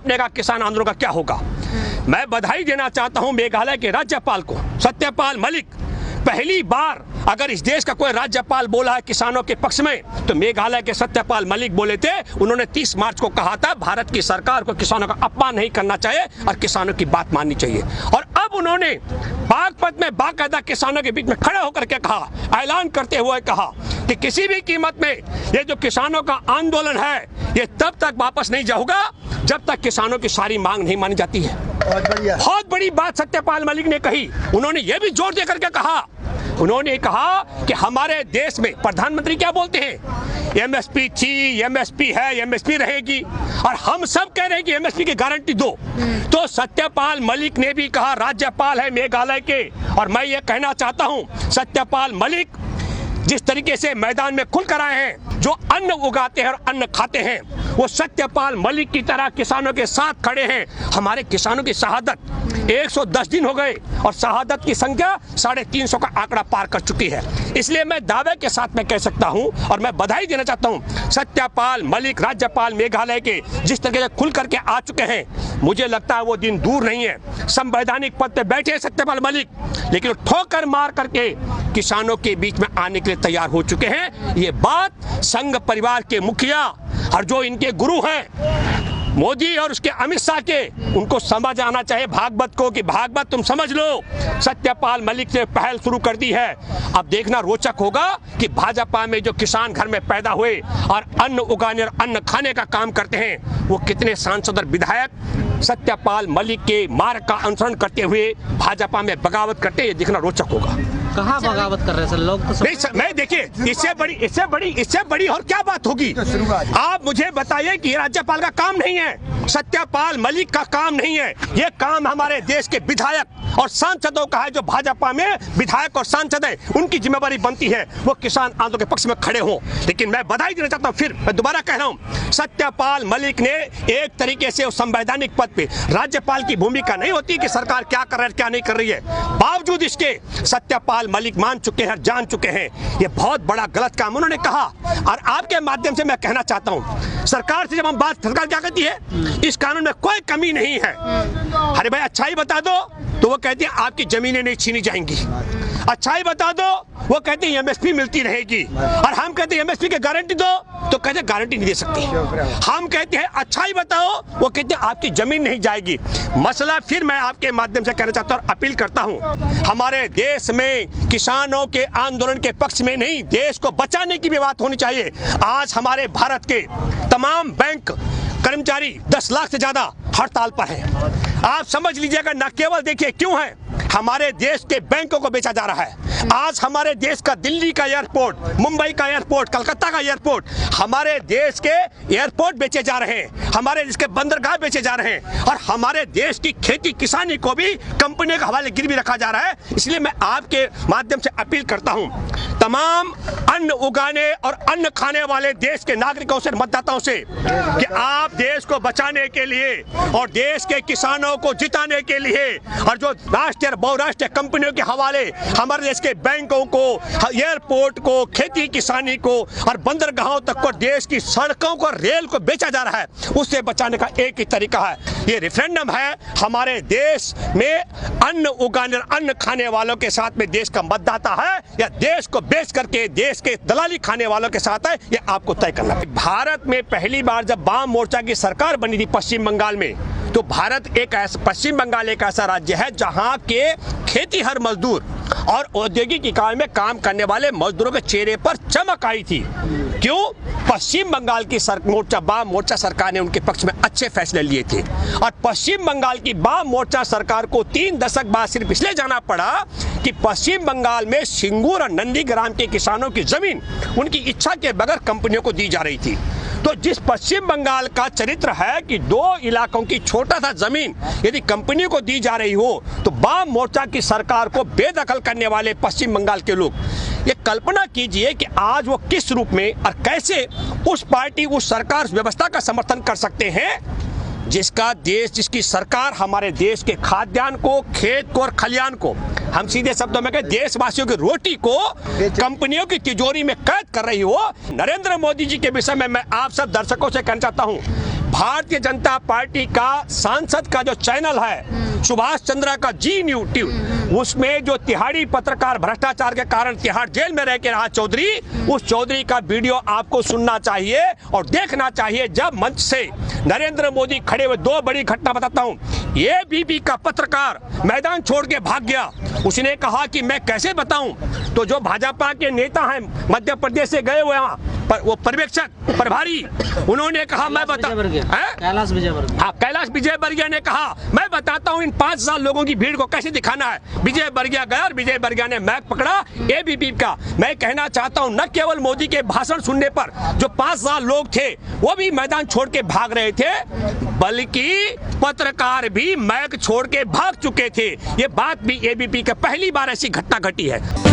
अपने का किसान आंदोलन का क्या होगा। मैं बधाई देना चाहता हूं मेघालय के राज्यपाल को, सत्यपाल मलिक। पहली बार अगर इस देश का कोई राज्यपाल बोला है किसानों के पक्ष में तो मेघालय के सत्यपाल मलिक बोले थे। उन्होंने 30 मार्च को कहा था भारत की सरकार को किसानों का अपमान नहीं करना चाहिए और किसानों की बात माननी चाहिए। और अब उन्होंने बागपत में बाकायदा किसानों के बीच में खड़े होकर के कहा, ऐलान करते हुए कहा कि किसी भी कीमत में ये जो किसानों का आंदोलन है ये तब तक वापस नहीं जाऊंगा जब तक किसानों की सारी मांग नहीं मानी जाती है। बहुत बड़ी बात सत्यपाल मलिक ने कही। उन्होंने ये भी जोर देकर के कहा, उन्होंने कहा कि हमारे देश में प्रधानमंत्री क्या बोलते हैं, एमएसपी थी, एमएसपी है, एमएसपी रहेगी और हम सब कह रहे हैं कि एमएसपी की गारंटी दो। तो सत्यपाल मलिक ने भी कहा, राज्यपाल है मेघालय के, और मैं ये कहना चाहता हूं सत्यपाल मलिक जिस तरीके से मैदान में खुल कर आए हैं, जो अन्न उगाते हैं और अन्न खाते हैं, वो सत्यपाल मलिक की तरह किसानों के साथ खड़े हैं। हमारे किसानों की शहादत 110 दिन हो गए और शहादत की संख्या 350 का आंकड़ा पार कर चुकी है। इसलिए मैं दावे के साथ मैं कह सकता हूं और मैं बधाई देना चाहता हूं सत्यपाल मलिक राज्यपाल मेघालय के, जिस तरीके से खुल करके आ चुके हैं। मुझे लगता है वो दिन दूर नहीं है। संवैधानिक पद पे बैठे हैं सत्यपाल मलिक, लेकिन ठोकर मार करके किसानों के बीच में आने के लिए तैयार हो चुके हैं। ये बात संघ परिवार के मुखिया और जो इनके गुरु हैं मोदी और उसके अमित शाह के, उनको समझ आना चाहिए भागवत को कि भागवत तुम समझ लो। सत्यपाल मलिक ने पहल शुरू कर दी है। अब देखना रोचक होगा कि भाजपा में जो किसान घर में पैदा हुए और अन्न उगाने और अन्न खाने का काम करते हैं, वो कितने सांसद और विधायक सत्यपाल मलिक के मार्ग का अनुसरण करते हुए भाजपा में बगावत करते हैं। ये देखना रोचक होगा। कहाँ बगावत कर रहे हैं सर लोग तो नहीं, मैं देखिए इससे बड़ी और क्या बात होगी। आप मुझे बताइए कि राज्यपाल का काम नहीं है, सत्यपाल मलिक का काम नहीं है, ये काम हमारे देश के विधायक और सांसदों का है। जो भाजपा में विधायक और सांसद है, उनकी जिम्मेवारी बनती है वो किसान आंदोलन के पक्ष में खड़े हों। लेकिन मैं बधाई देना चाहता हूँ, फिर मैं दोबारा कह रहा हूँ, सत्यपाल मलिक ने एक तरीके से संवैधानिक पद पे, राज्यपाल की भूमिका नहीं होती कि सरकार क्या कर रही है क्या नहीं कर रही है, बावजूद इसके सत्यपाल मलिक मान चुके हैं, जान चुके हैं ये बहुत बड़ा गलत काम उन्होंने कहा। और आपके माध्यम से मैं कहना चाहता हूं सरकार से, जब हम बात, सरकार क्या कहती है, इस कानून में कोई कमी नहीं है। अरे भाई अच्छाई बता दो तो वो कहते हैं आपकी जमीनें नहीं छीनी जाएंगी। अच्छाई बता दो वो कहते हैं एमएसपी मिलती रहेगी। और हम कहते हैं एमएसपी की गारंटी दो तो कहते हैं गारंटी नहीं दे सकती। हम कहते हैं अच्छाई बताओ, वो कहते हैं आपकी जमीन नहीं जाएगी। मसला फिर मैं आपके माध्यम से कहना चाहता हूं और अपील करता हूं, हमारे देश में किसानों के आंदोलन के पक्ष में नहीं, देश को बचाने की भी बात होनी चाहिए। आज हमारे भारत के तमाम बैंक कर्मचारी 10 लाख से ज्यादा हड़ताल पर हैं। आप समझ लीजिएगा, न केवल देखिए क्यों है, हमारे देश के बैंकों को बेचा जा रहा है। आज हमारे देश का दिल्ली का एयरपोर्ट, मुंबई का एयरपोर्ट, कलकत्ता का एयरपोर्ट, हमारे देश के एयरपोर्ट बेचे जा रहे हैं, हमारे देश के बंदरगाह बेचे जा रहे हैं और हमारे देश की खेती किसानी को भी कंपनियों के हवाले गिरवी रखा जा रहा है। इसलिए मैं आपके माध्यम से अपील करता हूं तमाम अन्न उगाने और अन्न खाने वाले देश के नागरिकों से, मतदाताओं से, कि आप देश को बचाने के लिए और देश के किसानों को जिताने के लिए और जो राष्ट्रीय और बहुराष्ट्रीय कंपनियों के हवाले हमारे देश के बैंकों को, एयरपोर्ट को, खेती किसानी को और बंदरगाहों तक को, देश की सड़कों को, रेल को बेचा जा रहा है, उससे बचाने का एक ही तरीका है, ये रेफरेंडम है। हमारे देश में अन्न उगाने और अन्न खाने वालों के साथ में देश का मतदाता है या देश को बेच करके देश के दलाली खाने वालों के साथ है, ये आपको तय करना है। भारत में पहली बार जब वाम मोर्चा की सरकार बनी थी पश्चिम बंगाल में, तो भारत एक ऐसा, पश्चिम बंगाल एक ऐसा राज्य है जहां के खेती हर मजदूर और औद्योगिक इकाई में काम करने वाले मजदूरों के चेहरे पर चमक आई थी। क्यों? पश्चिम बंगाल की वाम मोर्चा सरकार ने उनके पक्ष में अच्छे फैसले लिए थे और पश्चिम बंगाल की वाम मोर्चा सरकार को 3 दशक बाद सिर्फ इसलिए जाना पड़ा कि पश्चिम बंगाल में सिंगूर और नंदीग्राम के किसानों की जमीन उनकी इच्छा के बगैर कंपनियों को दी जा रही थी। तो जिस पश्चिम बंगाल का चरित्र है कि 2 इलाकों की छोटा सा जमीन यदि कंपनियों को दी जा रही हो, तो वाम मोर्चा की सरकार को बेदखल करने वाले पश्चिम बंगाल के लोग, ये कल्पना कीजिए कि आज वो किस रूप में और कैसे उस पार्टी, उस सरकार, उस व्यवस्था का समर्थन कर सकते हैं जिसका देश, जिसकी सरकार हमारे देश के खाद्यान्न को, खेत को और खलियान को, हम सीधे शब्दों में कहें देशवासियों की रोटी को कंपनियों की तिजोरी में कैद कर रही हो। नरेंद्र मोदी जी के विषय में मैं आप सब दर्शकों से कहना चाहता हूं, भारतीय जनता पार्टी का सांसद का जो चैनल है सुभाष चंद्रा का जी न्यूज, उसमें जो तिहाड़ी पत्रकार भ्रष्टाचार के कारण तिहाड़ जेल में रह के रहा चौधरी, उस चौधरी का वीडियो आपको सुनना चाहिए और देखना चाहिए। जब मंच से नरेंद्र मोदी खड़े हुए, दो बड़ी घटना बताता हूं। एबीपी का पत्रकार मैदान छोड़ के भाग गया। उसने कहा कि मैं कैसे बताऊं, तो जो भाजपा के नेता हैं मध्य प्रदेश से गए हुए वहां पर, वो पर्यवेक्षक प्रभारी, उन्होंने कहा मैं बता कैलाश विजयवर्गीय, हाँ, कैलाश विजयवर्गीय ने कहा मैं बताता हूं इन 5,000 लोगों की भीड़ को कैसे दिखाना है। विजयवर्गीय गया और विजयवर्गीय ने मैक पकड़ा एबीपी का। मैं कहना चाहता हूं न केवल मोदी के भाषण सुनने पर जो 5,000 लोग थे वो भी मैदान छोड़ के भाग रहे थे, बल्कि पत्रकार भी मैक छोड़ के भाग चुके थे। ये बात भी एबीपी के पहली बार ऐसी घटना घटी है।